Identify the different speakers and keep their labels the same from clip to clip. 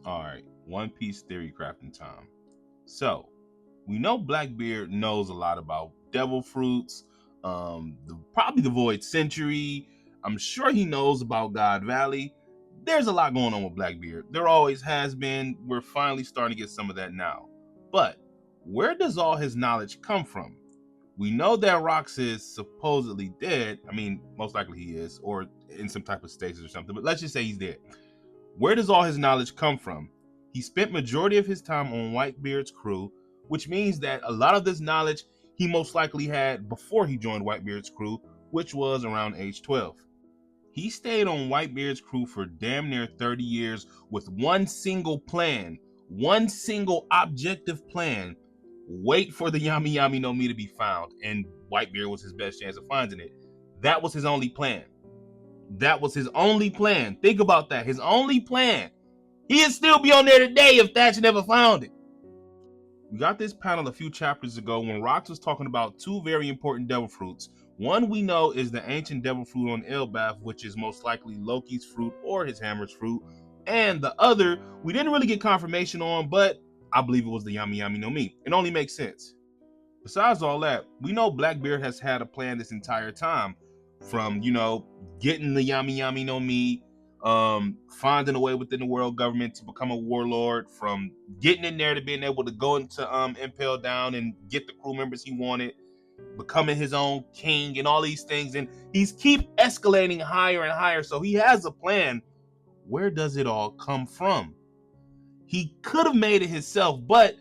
Speaker 1: All right, One Piece theory crafting time. So, we know Blackbeard knows a lot about devil fruits, probably the Void Century. I'm sure he knows about God Valley. There's a lot going on with Blackbeard. There always has been. We're finally starting to get some of that now. But where does all his knowledge come from? We know that Rox is supposedly dead. I mean, most likely he is, or in some type of stasis or something. But let's just say he's dead. Where does all his knowledge come from? He spent majority of his time on Whitebeard's crew, which means that a lot of this knowledge he most likely had before he joined Whitebeard's crew, which was around age 12. He stayed on Whitebeard's crew for damn near 30 years with one single plan, one single objective plan. Wait for the Yami Yami no Mi to be found, and Whitebeard was his best chance of finding it. That was his only plan. That was his only plan. Think about that. His only plan. He'd still be on there today if Thatcher never found it. We got this panel a few chapters ago when Rox was talking about two very important devil fruits. One we know is the ancient devil fruit on Elbaf, which is most likely Loki's fruit or his hammer's fruit. And the other, we didn't really get confirmation on, but I believe it was the Yami Yami no Mi. It only makes sense. Besides all that, we know Blackbeard has had a plan this entire time, from getting the Yami Yami no Mi, finding a way within the world government to become a warlord, from getting in there to being able to go into Impel Down and get the crew members he wanted, becoming his own king and all these things, and he's keep escalating higher and higher. So he has a plan. Where does it all come from? He could have made it himself, but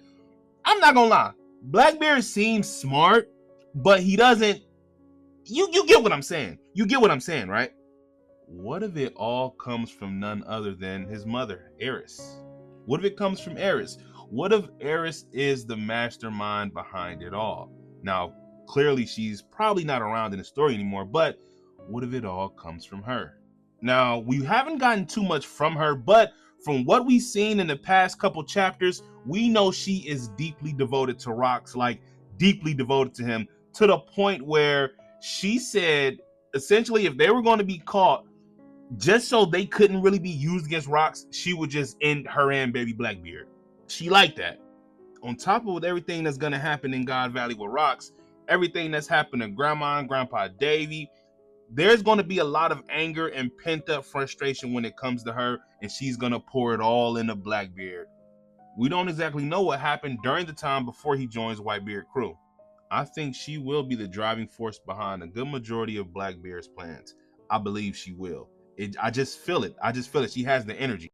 Speaker 1: I'm not gonna lie. Blackbeard seems smart, but he doesn't. You get what I'm saying. You get what I'm saying, right? What if it all comes from none other than his mother, Eris? What if it comes from Eris? What if Eris is the mastermind behind it all? Now, clearly she's probably not around in the story anymore, but what if it all comes from her? Now, we haven't gotten too much from her, but from what we've seen in the past couple chapters, we know she is deeply devoted to Rox, like deeply devoted to him, to the point where she said, essentially, if they were going to be caught, just so they couldn't really be used against Rox, she would just end her and baby Blackbeard. She liked that. On top of everything that's going to happen in God Valley with Rox, everything that's happened to Grandma and Grandpa Davy, there's going to be a lot of anger and pent up frustration when it comes to her, and she's going to pour it all into Blackbeard. We don't exactly know what happened during the time before he joins Whitebeard crew. I think she will be the driving force behind a good majority of Blackbeard's plans. I believe she will. I just feel it. She has the energy.